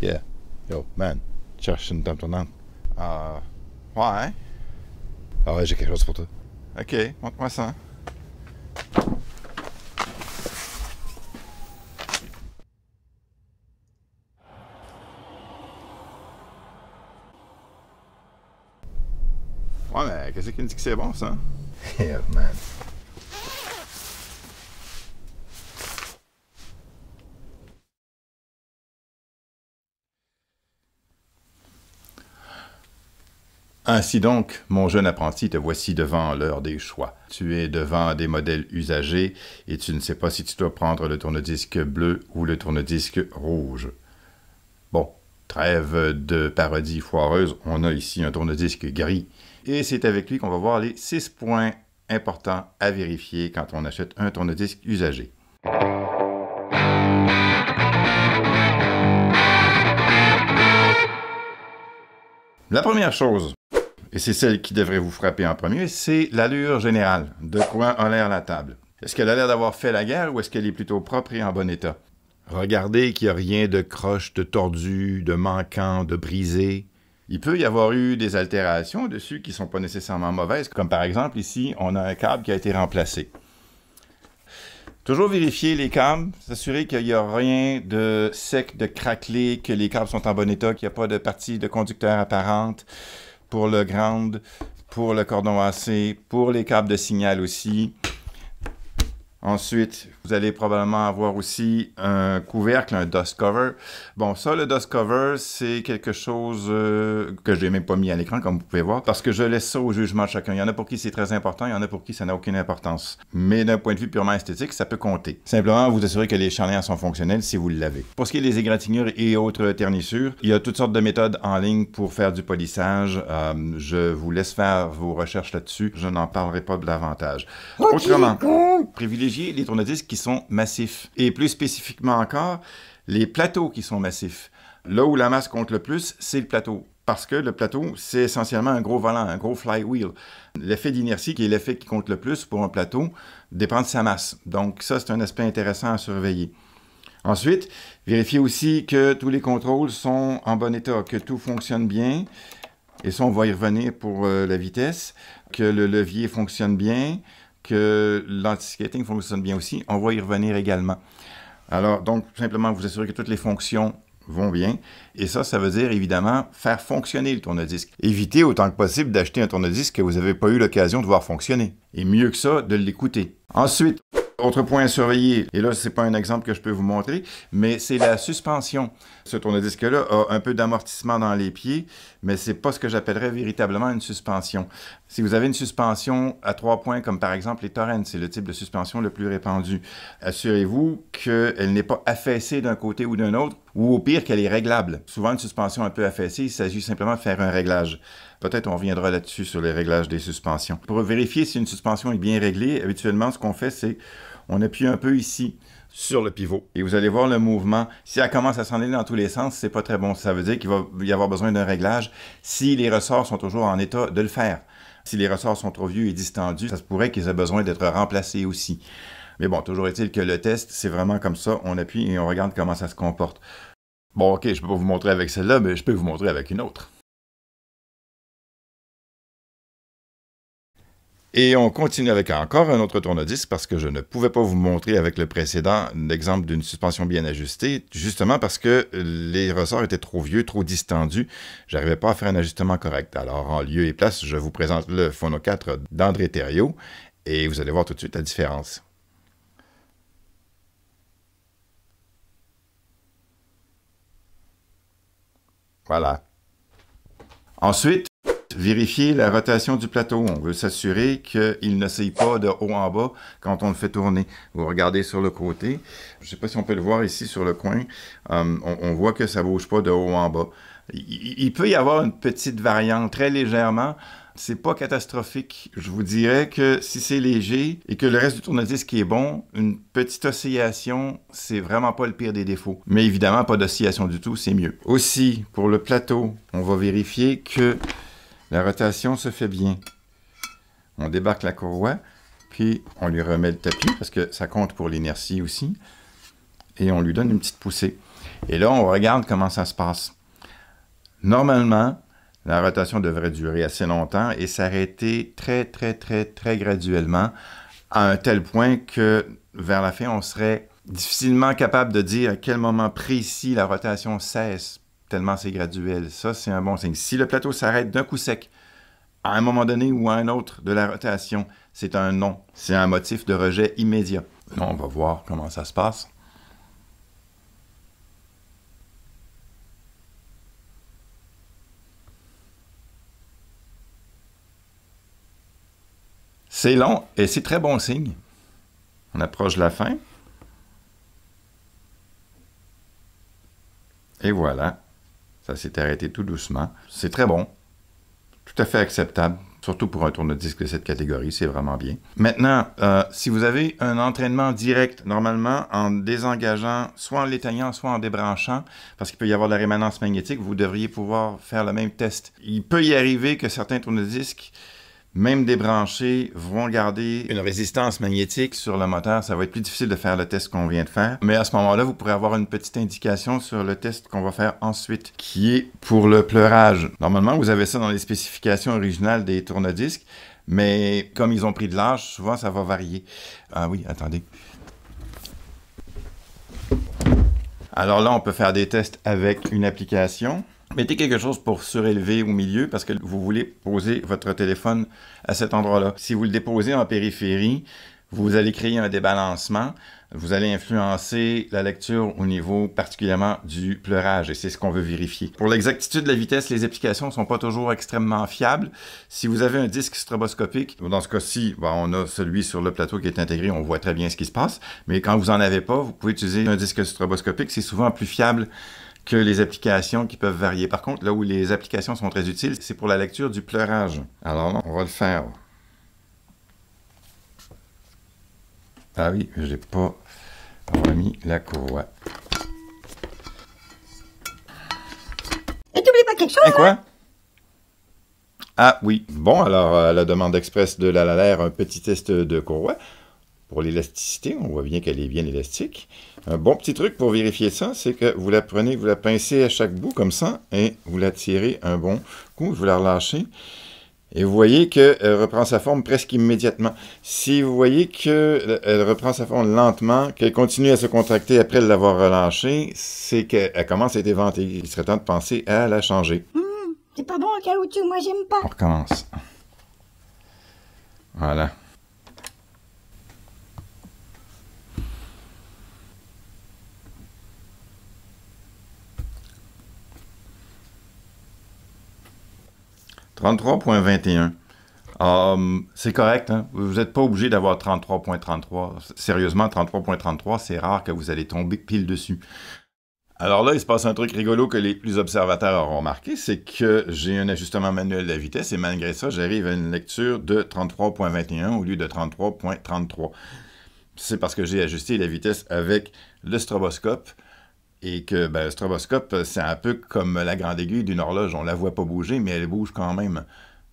Yeah. Yo, man, cherche une table tournante. Ouais. Ah ouais, j'ai quelque chose pour toi. Ok, montre-moi ça. Ouais, mais qu'est-ce qui me dit que c'est bon, ça? Yeah, man. Ainsi donc, mon jeune apprenti, te voici devant l'heure des choix. Tu es devant des modèles usagés et tu ne sais pas si tu dois prendre le tourne-disque bleu ou le tourne-disque rouge. Bon, trêve de parodie foireuse, on a ici un tourne-disque gris. Et c'est avec lui qu'on va voir les 6 points importants à vérifier quand on achète un tourne-disque usagé. La première chose, et c'est celle qui devrait vous frapper en premier, c'est l'allure générale. De quoi a l'air la table? Est-ce qu'elle a l'air d'avoir fait la guerre ou est-ce qu'elle est plutôt propre et en bon état? Regardez qu'il n'y a rien de croche, de tordu, de manquant, de brisé. Il peut y avoir eu des altérations dessus qui ne sont pas nécessairement mauvaises, comme par exemple ici, on a un câble qui a été remplacé. Toujours vérifier les câbles, s'assurer qu'il n'y a rien de sec, de craquelé, que les câbles sont en bon état, qu'il n'y a pas de partie de conducteur apparente pour le ground, pour le cordon AC, pour les câbles de signal aussi. Ensuite, vous allez probablement avoir aussi un couvercle, un dust cover. Bon, ça, le dust cover, c'est quelque chose que je n'ai même pas mis à l'écran, comme vous pouvez voir, parce que je laisse ça au jugement de chacun. Il y en a pour qui c'est très important, il y en a pour qui ça n'a aucune importance. Mais d'un point de vue purement esthétique, ça peut compter. Simplement, vous assurez que les charnières sont fonctionnelles si vous l'avez. Pour ce qui est des égratignures et autres ternissures, il y a toutes sortes de méthodes en ligne pour faire du polissage. Je vous laisse faire vos recherches là-dessus. Je n'en parlerai pas davantage. Autrement, privilégiez les tourne-disques qui sont massifs. Et plus spécifiquement encore, les plateaux qui sont massifs. Là où la masse compte le plus, c'est le plateau. Parce que le plateau, c'est essentiellement un gros volant, un gros flywheel. L'effet d'inertie, qui est l'effet qui compte le plus pour un plateau, dépend de sa masse. Donc ça, c'est un aspect intéressant à surveiller. Ensuite, vérifiez aussi que tous les contrôles sont en bon état, que tout fonctionne bien. Et ça, on va y revenir pour la vitesse, que le levier fonctionne bien, que l'anti-skating fonctionne bien aussi. On va y revenir également. Alors, donc, simplement vous assurer que toutes les fonctions vont bien. Et ça veut dire, évidemment, faire fonctionner le tourne-disque. Évitez autant que possible d'acheter un tourne-disque que vous n'avez pas eu l'occasion de voir fonctionner. Et mieux que ça, de l'écouter. Ensuite, autre point à surveiller, et là, ce n'est pas un exemple que je peux vous montrer, mais c'est la suspension. Ce tourne-disque-là a un peu d'amortissement dans les pieds, mais ce n'est pas ce que j'appellerais véritablement une suspension. Si vous avez une suspension à 3 points, comme par exemple les Torrent, c'est le type de suspension le plus répandu, assurez-vous qu'elle n'est pas affaissée d'un côté ou d'un autre, ou au pire qu'elle est réglable. Souvent, une suspension un peu affaissée, il s'agit simplement de faire un réglage. Peut-être on reviendra là-dessus sur les réglages des suspensions. Pour vérifier si une suspension est bien réglée, habituellement, ce qu'on fait, c'est on appuie un peu ici sur le pivot. Et vous allez voir le mouvement. Si elle commence à s'en aller dans tous les sens, c'est pas très bon. Ça veut dire qu'il va y avoir besoin d'un réglage. Si les ressorts sont toujours en état de le faire. Si les ressorts sont trop vieux et distendus, ça se pourrait qu'ils aient besoin d'être remplacés aussi. Mais bon, toujours est-il que le test, c'est vraiment comme ça. On appuie et on regarde comment ça se comporte. Bon, ok, je peux pas vous montrer avec celle-là, mais je peux vous montrer avec une autre. Et on continue avec encore un autre tourne-disque parce que je ne pouvais pas vous montrer avec le précédent l'exemple d'une suspension bien ajustée, justement parce que les ressorts étaient trop vieux, trop distendus. Je n'arrivais pas à faire un ajustement correct. Alors, en lieu et place, je vous présente le Phono 4 d'André Thériault et vous allez voir tout de suite la différence. Voilà. Ensuite, vérifiez la rotation du plateau. On veut s'assurer qu'il ne saille pas de haut en bas quand on le fait tourner. Vous regardez sur le côté. Je ne sais pas si on peut le voir ici sur le coin. On voit que ça ne bouge pas de haut en bas. Il peut y avoir une petite variante, très légèrement. C'est pas catastrophique. Je vous dirais que si c'est léger et que le reste du tourne-disque est bon, une petite oscillation, c'est vraiment pas le pire des défauts. Mais évidemment, pas d'oscillation du tout, c'est mieux. Aussi, pour le plateau, on va vérifier que la rotation se fait bien. On débarque la courroie, puis on lui remet le tapis, parce que ça compte pour l'inertie aussi, et on lui donne une petite poussée. Et là, on regarde comment ça se passe. Normalement, la rotation devrait durer assez longtemps et s'arrêter très, très, très, très graduellement, à un tel point que vers la fin, on serait difficilement capable de dire à quel moment précis la rotation cesse, tellement c'est graduel. Ça, c'est un bon signe. Si le plateau s'arrête d'un coup sec, à un moment donné ou à un autre de la rotation, c'est un non. C'est un motif de rejet immédiat. Là, on va voir comment ça se passe. C'est long et c'est très bon signe. On approche de la fin. Et voilà. Ça s'est arrêté tout doucement. C'est très bon. Tout à fait acceptable. Surtout pour un tourne-disque de cette catégorie, c'est vraiment bien. Maintenant, si vous avez un entraînement direct, normalement, en désengageant, soit en l'éteignant, soit en débranchant, parce qu'il peut y avoir de la rémanence magnétique, vous devriez pouvoir faire le même test. Il peut y arriver que certains tourne-disques, même débranchés, vont garder une résistance magnétique sur le moteur. Ça va être plus difficile de faire le test qu'on vient de faire. Mais à ce moment-là, vous pourrez avoir une petite indication sur le test qu'on va faire ensuite, qui est pour le pleurage. Normalement, vous avez ça dans les spécifications originales des tourne-disques, mais comme ils ont pris de l'âge, souvent ça va varier. Ah oui, attendez. Alors là, on peut faire des tests avec une application. Mettez quelque chose pour surélever au milieu parce que vous voulez poser votre téléphone à cet endroit-là. Si vous le déposez en périphérie, vous allez créer un débalancement. Vous allez influencer la lecture au niveau particulièrement du pleurage et c'est ce qu'on veut vérifier. Pour l'exactitude de la vitesse, les applications ne sont pas toujours extrêmement fiables. Si vous avez un disque stroboscopique, dans ce cas-ci, on a celui sur le plateau qui est intégré, on voit très bien ce qui se passe. Mais quand vous n'en avez pas, vous pouvez utiliser un disque stroboscopique, c'est souvent plus fiable que les applications qui peuvent varier. Par contre, là où les applications sont très utiles, c'est pour la lecture du pleurage. Alors là, on va le faire. Ah oui, j'ai pas remis la courroie. Et t'oublies pas quelque chose, Et quoi? Ah oui. Bon, alors, à la demande express de la LaLaire, un petit test de courroie. Pour l'élasticité, on voit bien qu'elle est bien élastique. Un bon petit truc pour vérifier ça, c'est que vous la prenez, vous la pincez à chaque bout comme ça, et vous la tirez un bon coup, vous la relâchez. Et vous voyez qu'elle reprend sa forme presque immédiatement. Si vous voyez qu'elle reprend sa forme lentement, qu'elle continue à se contracter après l'avoir relâchée, c'est qu'elle commence à être éventée. Il serait temps de penser à la changer. C'est pas bon en caoutchouc, moi j'aime pas. On recommence. Voilà. « 33.21 ». C'est correct, hein? Vous n'êtes pas obligé d'avoir 33.33. Sérieusement, 33.33, c'est rare que vous allez tomber pile dessus. Alors là, il se passe un truc rigolo que les plus observateurs auront remarqué, c'est que j'ai un ajustement manuel de la vitesse et malgré ça, j'arrive à une lecture de 33.21 au lieu de 33.33. C'est parce que j'ai ajusté la vitesse avec le stroboscope. Et que le stroboscope, c'est un peu comme la grande aiguille d'une horloge. On ne la voit pas bouger, mais elle bouge quand même.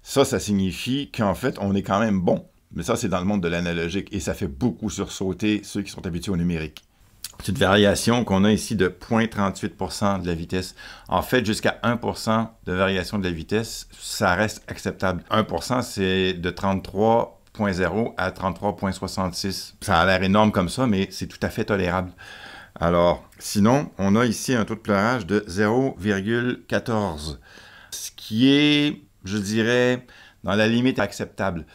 Ça signifie qu'en fait, on est quand même bon. Mais ça, c'est dans le monde de l'analogique. Et ça fait beaucoup sursauter ceux qui sont habitués au numérique. Petite variation qu'on a ici de 0,38% de la vitesse. En fait, jusqu'à 1% de variation de la vitesse, ça reste acceptable. 1%, c'est de 33.0 à 33.66. Ça a l'air énorme comme ça, mais c'est tout à fait tolérable. Alors, sinon, on a ici un taux de pleurage de 0,14, ce qui est, je dirais, dans la limite acceptable.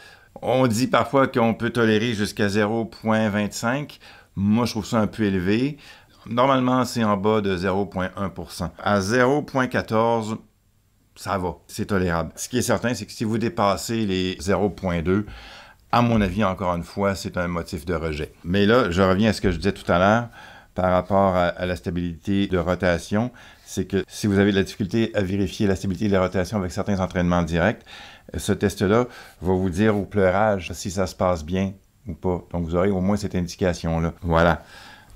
On dit parfois qu'on peut tolérer jusqu'à 0,25. Moi, je trouve ça un peu élevé. Normalement, c'est en bas de 0,1%. À 0,14, ça va, c'est tolérable. Ce qui est certain, c'est que si vous dépassez les 0,2, à mon avis, encore une fois, c'est un motif de rejet. Mais là, je reviens à ce que je disais tout à l'heure. Par rapport à la stabilité de rotation, c'est que si vous avez de la difficulté à vérifier la stabilité de la rotation avec certains entraînements directs, ce test-là va vous dire au pleurage si ça se passe bien ou pas. Donc, vous aurez au moins cette indication-là. Voilà.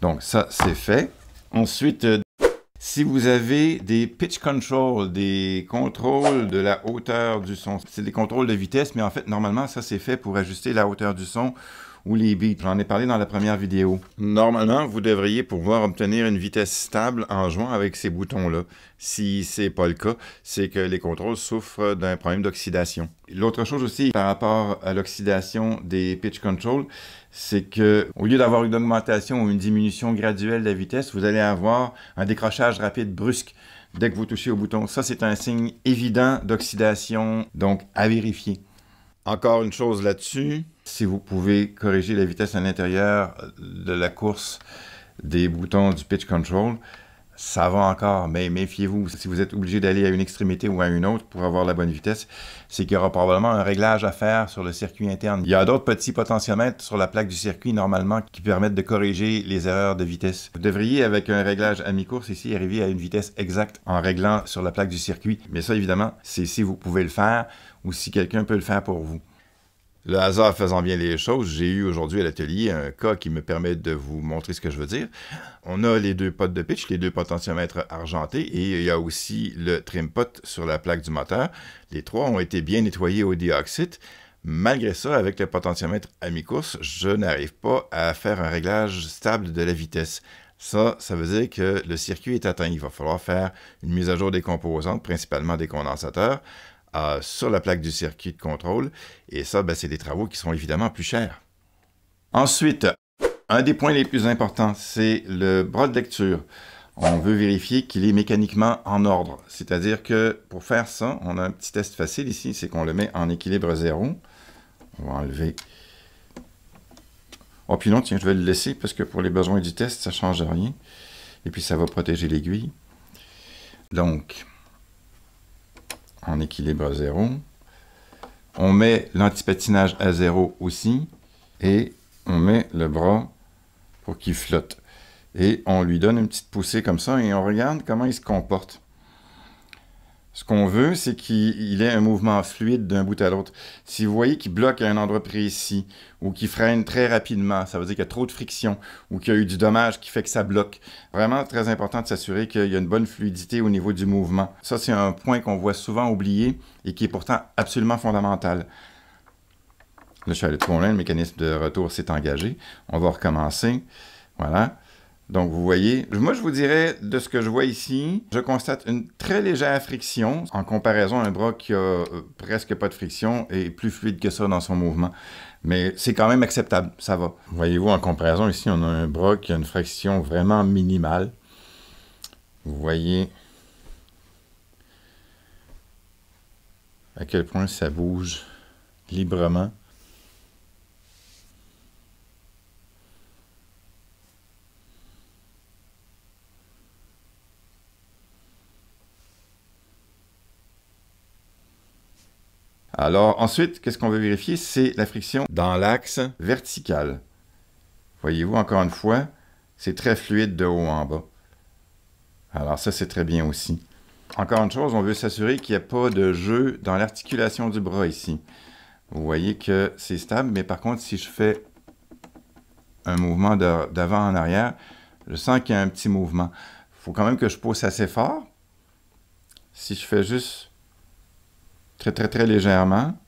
Donc, ça, c'est fait. Ensuite, si vous avez des pitch control, des contrôles de la hauteur du son, c'est des contrôles de vitesse, mais en fait, normalement, ça, c'est fait pour ajuster la hauteur du son ou les beats. J'en ai parlé dans la première vidéo. Normalement, vous devriez pouvoir obtenir une vitesse stable en jouant avec ces boutons-là. Si c'est pas le cas, c'est que les contrôles souffrent d'un problème d'oxydation. L'autre chose aussi par rapport à l'oxydation des pitch control, c'est que au lieu d'avoir une augmentation ou une diminution graduelle de la vitesse, vous allez avoir un décrochage rapide brusque dès que vous touchez au bouton. Ça, c'est un signe évident d'oxydation, donc à vérifier. Encore une chose là-dessus, si vous pouvez corriger la vitesse à l'intérieur de la course des boutons du pitch control, ça va encore, mais méfiez-vous. Si vous êtes obligé d'aller à une extrémité ou à une autre pour avoir la bonne vitesse, c'est qu'il y aura probablement un réglage à faire sur le circuit interne. Il y a d'autres petits potentiomètres sur la plaque du circuit, normalement, qui permettent de corriger les erreurs de vitesse. Vous devriez, avec un réglage à mi-course ici, arriver à une vitesse exacte en réglant sur la plaque du circuit. Mais ça, évidemment, c'est si vous pouvez le faire ou si quelqu'un peut le faire pour vous. Le hasard faisant bien les choses, j'ai eu aujourd'hui à l'atelier un cas qui me permet de vous montrer ce que je veux dire. On a les deux pots de pitch, les deux potentiomètres argentés, et il y a aussi le trim pot sur la plaque du moteur. Les trois ont été bien nettoyés au dioxyde. Malgré ça, avec le potentiomètre à mi-course, je n'arrive pas à faire un réglage stable de la vitesse. Ça veut dire que le circuit est atteint. Il va falloir faire une mise à jour des composantes, principalement des condensateurs, sur la plaque du circuit de contrôle. Et ça, c'est des travaux qui sont évidemment plus chers. Ensuite, un des points les plus importants, c'est le bras de lecture. On veut vérifier qu'il est mécaniquement en ordre. C'est-à-dire que pour faire ça, on a un petit test facile ici, c'est qu'on le met en équilibre 0. On va enlever. Oh, puis non, tiens, je vais le laisser parce que pour les besoins du test, ça ne change rien. Et puis ça va protéger l'aiguille. Donc, en équilibre 0. On met l'antipatinage à 0 aussi. Et on met le bras pour qu'il flotte. Et on lui donne une petite poussée comme ça et on regarde comment il se comporte. Ce qu'on veut, c'est qu'il ait un mouvement fluide d'un bout à l'autre. Si vous voyez qu'il bloque à un endroit précis ou qu'il freine très rapidement, ça veut dire qu'il y a trop de friction ou qu'il y a eu du dommage qui fait que ça bloque. Vraiment très important de s'assurer qu'il y a une bonne fluidité au niveau du mouvement. Ça, c'est un point qu'on voit souvent oublié et qui est pourtant absolument fondamental. Là, je suis allé trop loin, le mécanisme de retour s'est engagé. On va recommencer. Voilà. Donc, vous voyez, moi, je vous dirais, de ce que je vois ici, je constate une très légère friction en comparaison à un bras qui a presque pas de friction et plus fluide que ça dans son mouvement. Mais c'est quand même acceptable, ça va. Voyez-vous, en comparaison, ici, on a un bras qui a une friction vraiment minimale. Vous voyez à quel point ça bouge librement. Alors, ensuite, qu'est-ce qu'on veut vérifier? C'est la friction dans l'axe vertical. Voyez-vous, encore une fois, c'est très fluide de haut en bas. Alors ça, c'est très bien aussi. Encore une chose, on veut s'assurer qu'il n'y a pas de jeu dans l'articulation du bras ici. Vous voyez que c'est stable, mais par contre, si je fais un mouvement d'avant en arrière, je sens qu'il y a un petit mouvement. Il faut quand même que je pousse assez fort. Si je fais juste très légèrement,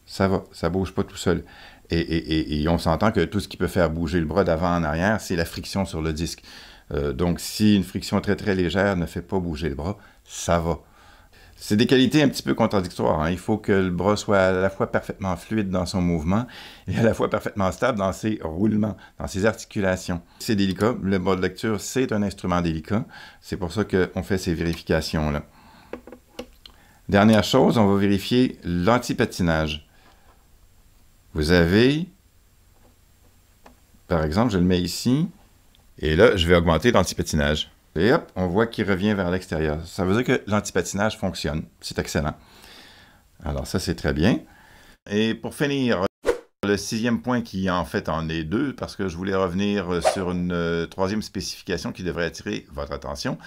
ça va, ça ne bouge pas tout seul. Et on s'entend que tout ce qui peut faire bouger le bras d'avant en arrière, c'est la friction sur le disque. Donc, si une friction très légère ne fait pas bouger le bras, ça va. C'est des qualités un petit peu contradictoires. Il faut que le bras soit à la fois parfaitement fluide dans son mouvement et à la fois parfaitement stable dans ses roulements, dans ses articulations. C'est délicat. Le bras de lecture, c'est un instrument délicat. C'est pour ça qu'on fait ces vérifications-là. Dernière chose, on va vérifier l'antipatinage. Vous avez, par exemple, je le mets ici, et là, je vais augmenter l'antipatinage. Et hop, on voit qu'il revient vers l'extérieur. Ça veut dire que l'antipatinage fonctionne. C'est excellent. Alors ça, c'est très bien. Et pour finir, le sixième point qui en fait en est deux, parce que je voulais revenir sur une troisième spécification qui devrait attirer votre attention,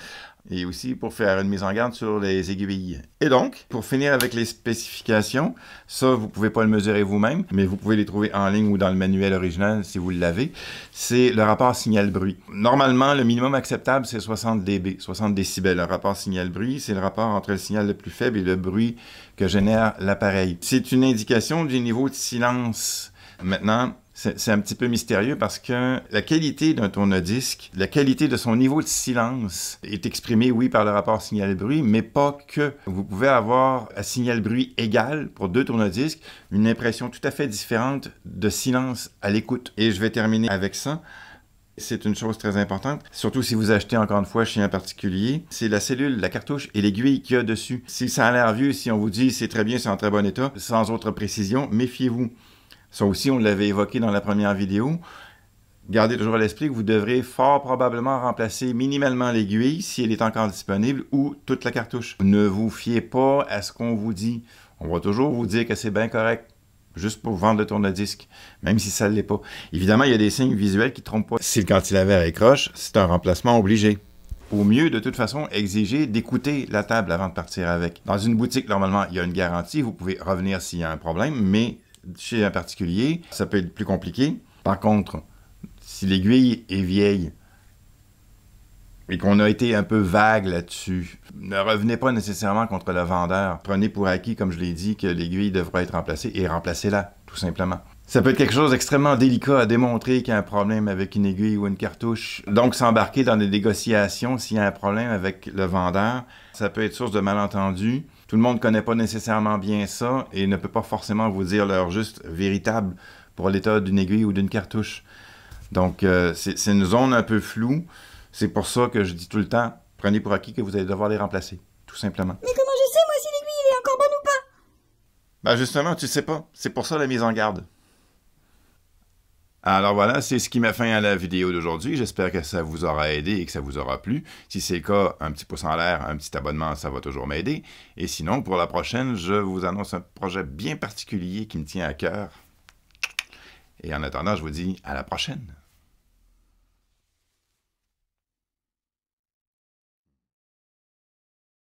et aussi pour faire une mise en garde sur les aiguilles. Et donc, pour finir avec les spécifications, ça, vous ne pouvez pas le mesurer vous-même, mais vous pouvez les trouver en ligne ou dans le manuel original si vous l'avez. C'est le rapport signal-bruit. Normalement, le minimum acceptable, c'est 60 dB, 60 décibels. Le rapport signal-bruit, c'est le rapport entre le signal le plus faible et le bruit que génère l'appareil. C'est une indication du niveau de silence Maintenant, c'est un petit peu mystérieux parce que la qualité d'un tourne-disque, la qualité de son niveau de silence est exprimée, oui, par le rapport signal-bruit, mais pas que. Vous pouvez avoir à signal-bruit égal pour 2 tourne-disques, une impression tout à fait différente de silence à l'écoute. Et je vais terminer avec ça. C'est une chose très importante, surtout si vous achetez encore une fois chez un particulier, c'est la cellule, la cartouche et l'aiguille qu'il y a dessus. Si ça a l'air vieux, si on vous dit c'est très bien, c'est en très bon état, sans autre précision, méfiez-vous. Ça aussi, on l'avait évoqué dans la première vidéo. Gardez toujours à l'esprit que vous devrez fort probablement remplacer minimalement l'aiguille si elle est encore disponible ou toute la cartouche. Ne vous fiez pas à ce qu'on vous dit. On va toujours vous dire que c'est bien correct, juste pour vendre le tourne-disque, même si ça ne l'est pas. Évidemment, il y a des signes visuels qui ne trompent pas. Si le cantilever est croche, c'est un remplacement obligé. Au mieux, de toute façon, exiger d'écouter la table avant de partir avec. Dans une boutique, normalement, il y a une garantie. Vous pouvez revenir s'il y a un problème, mais chez un particulier, ça peut être plus compliqué. Par contre, si l'aiguille est vieille et qu'on a été un peu vague là-dessus, ne revenez pas nécessairement contre le vendeur. Prenez pour acquis, comme je l'ai dit, que l'aiguille devra être remplacée et remplacez-la, tout simplement. Ça peut être quelque chose d'extrêmement délicat à démontrer qu'il y a un problème avec une aiguille ou une cartouche. Donc, s'embarquer dans des négociations s'il y a un problème avec le vendeur, ça peut être source de malentendus. Tout le monde ne connaît pas nécessairement bien ça et ne peut pas forcément vous dire l'heure juste véritable pour l'état d'une aiguille ou d'une cartouche. Donc, c'est une zone un peu floue. C'est pour ça que je dis tout le temps, prenez pour acquis que vous allez devoir les remplacer, tout simplement. Mais comment je sais, moi, si l'aiguille est encore bonne ou pas? Ben justement, tu sais pas. C'est pour ça la mise en garde. Alors voilà, c'est ce qui met fin à la vidéo d'aujourd'hui. J'espère que ça vous aura aidé et que ça vous aura plu. Si c'est le cas, un petit pouce en l'air, un petit abonnement, ça va toujours m'aider. Et sinon, pour la prochaine, je vous annonce un projet bien particulier qui me tient à cœur. Et en attendant, je vous dis à la prochaine.